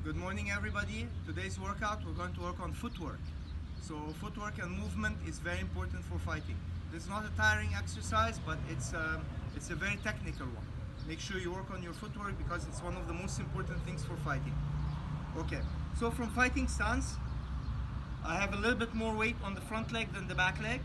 Good morning everybody. Today's workout we're going to work on footwork. So footwork and movement is very important for fighting. This is not a tiring exercise, but it's a very technical one. Make sure you work on your footwork because it's one of the most important things for fighting. Okay, so from fighting stance, I have a little bit more weight on the front leg than the back leg.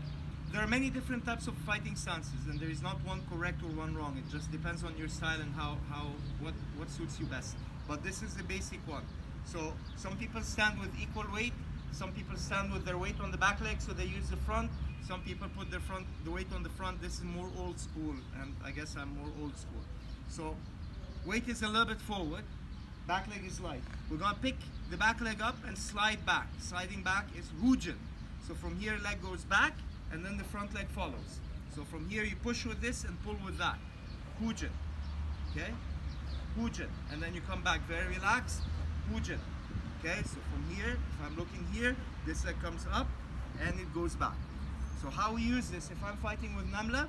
There are many different types of fighting stances and there is not one correct or one wrong. It just depends on your style and what suits you best. But this is the basic one. So some people stand with equal weight, some people stand with their weight on the back leg, so they use the front. Some people put the weight on the front. This is more old school, and I guess I'm more old school. So weight is a little bit forward, back leg is light. We're gonna pick the back leg up and slide back. Sliding back is hujin. So from here leg goes back and then the front leg follows. So from here you push with this and pull with that. Hujin. Okay? Hujin. And then you come back very relaxed. Hujin. Okay, so from here, if I'm looking here, this leg comes up and it goes back. So how we use this, if I'm fighting with Namla,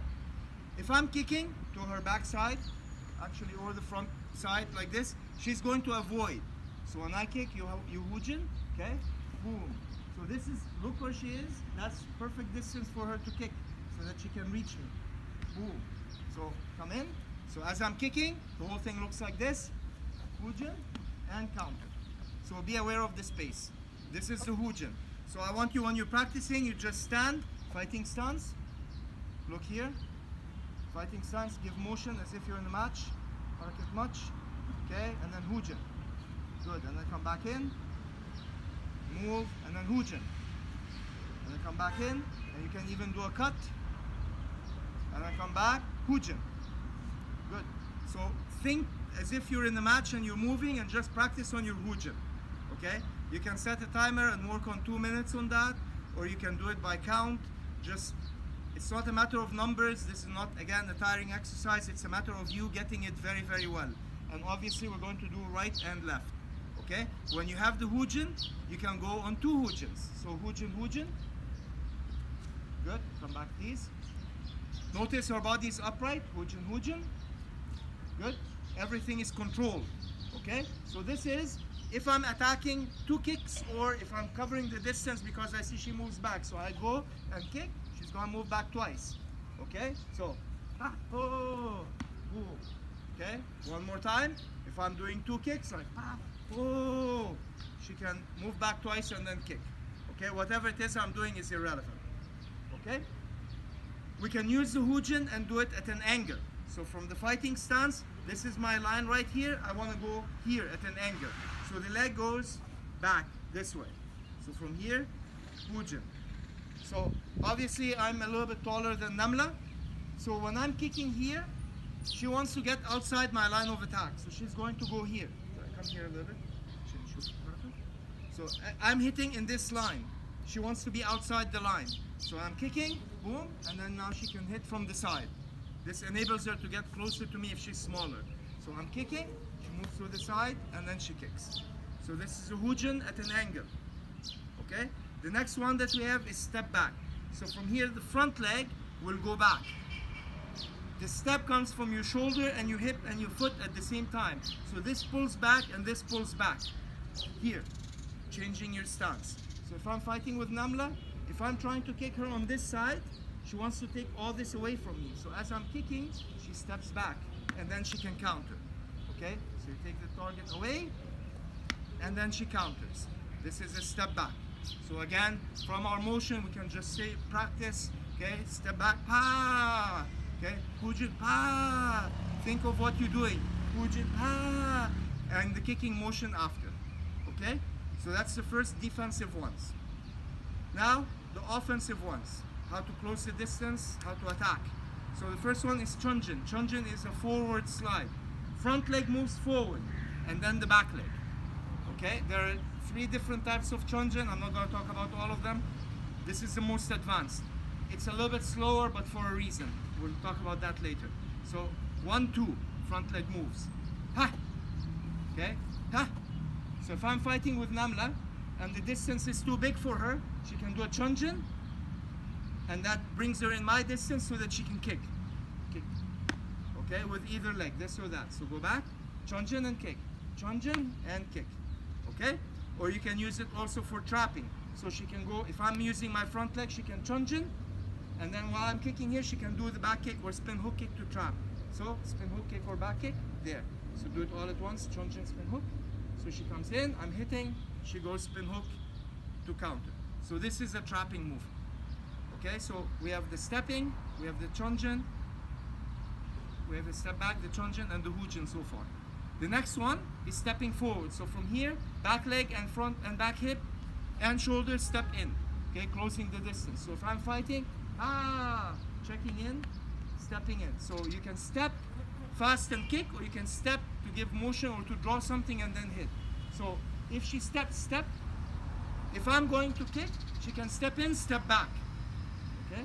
if I'm kicking to her back side, actually, or the front side like this, she's going to avoid. So when I kick, you hujin, okay? Boom. So this is, look where she is, that's perfect distance for her to kick so that she can reach me. Boom. So come in. So as I'm kicking, the whole thing looks like this. Hujin and counter. So be aware of the space. This is the hujin. So I want you, when you're practicing, you just stand, fighting stance. Look here. Fighting stance, give motion as if you're in a match. Harakat much. Okay, and then hujin. Good, and then come back in. Move, and then hujin. And then come back in, and you can even do a cut. And then come back, hujin. Good. So think as if you're in the match and you're moving and just practice on your hujin. Okay? You can set a timer and work on 2 minutes on that, or you can do it by count. Just, it's not a matter of numbers. This is not, again, a tiring exercise. It's a matter of you getting it very, very well. And obviously we're going to do right and left. Okay? When you have the hujin, you can go on 2 hujins. So hujin, hujin. Good. Come back, please. Notice our body is upright. Hujin, hujin. Good. Everything is controlled. Okay? So this is if I'm attacking 2 kicks, or if I'm covering the distance because I see she moves back. So I go and kick, she's gonna move back twice. Okay? So oh, boom. Okay? One more time. If I'm doing 2 kicks, like oh, she can move back twice and then kick. Okay? Whatever it is I'm doing is irrelevant. Okay? We can use the hujin and do it at an angle. So from the fighting stance, this is my line right here. I want to go here at an angle. So the leg goes back this way. So from here, hujin. So obviously I'm a little bit taller than Namla. So when I'm kicking here, she wants to get outside my line of attack. So she's going to go here. So I come here a little bit. So I'm hitting in this line. She wants to be outside the line. So I'm kicking, boom, and then now she can hit from the side. This enables her to get closer to me if she's smaller. So I'm kicking, she moves to the side, and then she kicks. So this is a hujin at an angle. Okay? The next one that we have is step back. So from here, the front leg will go back. The step comes from your shoulder and your hip and your foot at the same time. So this pulls back and this pulls back. Here, changing your stance. So if I'm fighting with Namla, if I'm trying to kick her on this side, she wants to take all this away from me. So as I'm kicking, she steps back and then she can counter. Okay? So you take the target away and then she counters. This is a step back. So again, from our motion, we can just say, practice, okay? Step back, pa, okay? Hujin, pa. Think of what you're doing. Hujin, pa. And the kicking motion after. Okay? So that's the first defensive ones. Now, the offensive ones. How to close the distance, how to attack. So the first one is chunjin. Chunjin is a forward slide. Front leg moves forward, and then the back leg. Okay, there are 3 different types of chunjin. I'm not going to talk about all of them. This is the most advanced. It's a little bit slower, but for a reason. We'll talk about that later. So 1, 2, front leg moves. Ha! Okay, ha! So if I'm fighting with Namla, and the distance is too big for her, she can do a chunjin, and that brings her in my distance so that she can kick. Kick. Okay, with either leg, this or that. So go back, chunjin and kick. Chunjin and kick. okay? Or you can use it also for trapping. So she can go, if I'm using my front leg, she can chunjin, and then while I'm kicking here, she can do the back kick or spin hook kick to trap. So spin hook kick or back kick, there. So do it all at once, chunjin, spin hook. So she comes in, I'm hitting, she goes spin hook to counter. So this is a trapping move. Okay, so we have the stepping, we have the chunjin, we have the step back, the chunjin, and the hoojin so far. The next one is stepping forward. So from here, back leg and front and back hip and shoulder step in. Okay, closing the distance. So if I'm fighting, checking in, stepping in. So you can step fast and kick, or you can step to give motion or to draw something and then hit. So if she steps, step. If I'm going to kick, she can step in, step back. Okay?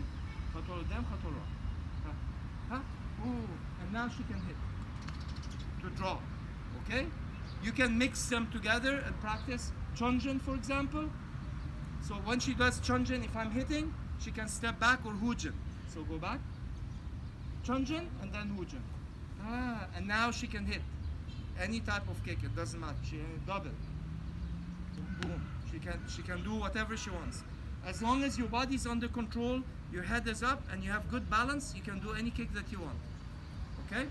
And now she can hit to draw. Okay? You can mix them together and practice chunjin, for example. So when she does chunjin, if I'm hitting, she can step back or hoojin. So go back, chunjin, and then hoojin. And now she can hit any type of kick. It doesn't matter. She can double. Boom. She can do whatever she wants. As long as your body's under control, your head is up, and you have good balance, you can do any kick that you want. Okay?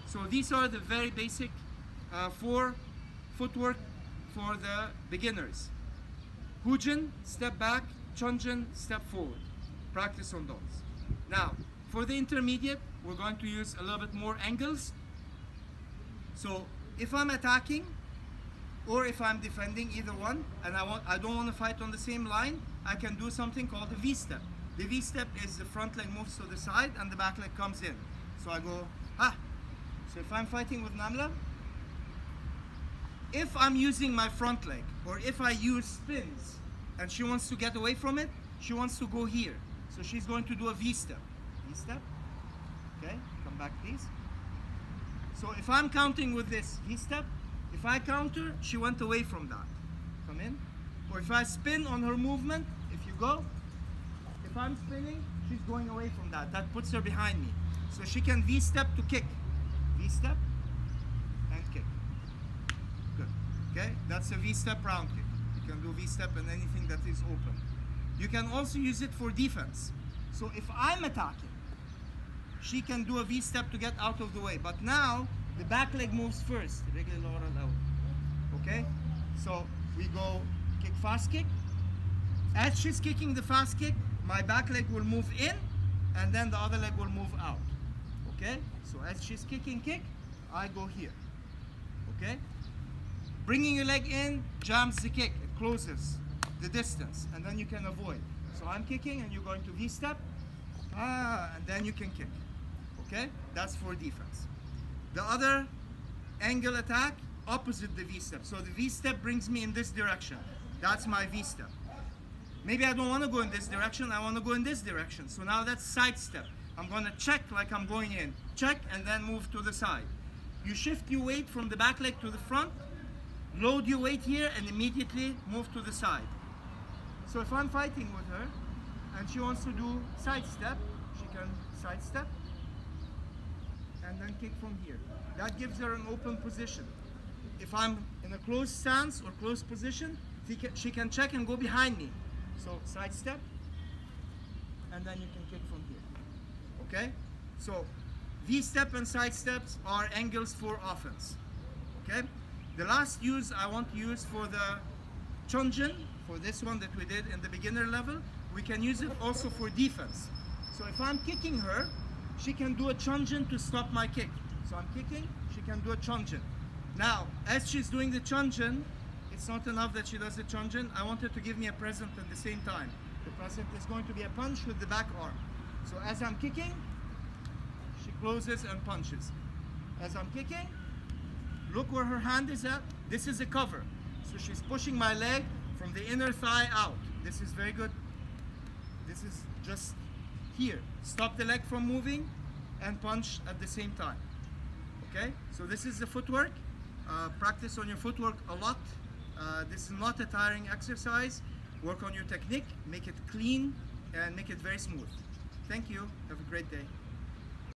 So these are the very basic 4 footwork for the beginners. Hoojin, step back, chunjin, step forward. Practice on those. Now, for the intermediate, we're going to use a little bit more angles. So if I'm attacking, or if I'm defending, either one, and I don't want to fight on the same line, I can do something called the V-step. The V-step is the front leg moves to the side and the back leg comes in. So I go, So if I'm fighting with Namla, if I'm using my front leg, or if I use spins, and she wants to get away from it, she wants to go here. So she's going to do a V-step. V-step, okay, come back please. So if I'm counting with this V-step, if I counter, she went away from that. Come in. Or if I spin on her movement, if you go, if I'm spinning, she's going away from that. That puts her behind me. So she can V-step to kick. V-step and kick. Good. Okay? That's a V-step round kick. You can do V-step and anything that is open. You can also use it for defense. So if I'm attacking, she can do a V-step to get out of the way. But now, the back leg moves first. Okay? So we go kick, fast kick. As she's kicking the fast kick, my back leg will move in, and then the other leg will move out. Okay? So as she's kicking kick, I go here. Okay? Bringing your leg in jams the kick. It closes the distance, and then you can avoid. So I'm kicking, and you're going to V-step, and then you can kick. Okay? That's for defense. The other angle attack, opposite the V-step. So the V-step brings me in this direction. That's my V-step. Maybe I don't want to go in this direction, I want to go in this direction. So now that's side step. I'm going to check like I'm going in. Check and then move to the side. You shift your weight from the back leg to the front, load your weight here, and immediately move to the side. So if I'm fighting with her and she wants to do side step, she can side step and then kick from here. That gives her an open position. If I'm in a closed stance or closed position, she can check and go behind me. So side step, and then you can kick from here. Okay? So V-step and side steps are angles for offense. Okay? The last use I want to use for the chunjin, for this one that we did in the beginner level, we can use it also for defense. So if I'm kicking her, she can do a chunjin to stop my kick. So I'm kicking, she can do a chunjin. Now, as she's doing the chunjin, it's not enough that she does the chunjin. I want her to give me a present at the same time. The present is going to be a punch with the back arm. So as I'm kicking, she closes and punches. As I'm kicking, look where her hand is at. This is a cover. So she's pushing my leg from the inner thigh out. This is very good. This is just here. Stop the leg from moving and punch at the same time. Okay? So this is the footwork. Practice on your footwork a lot. This is not a tiring exercise. Work on your technique, make it clean, and make it very smooth. Thank you. Have a great day.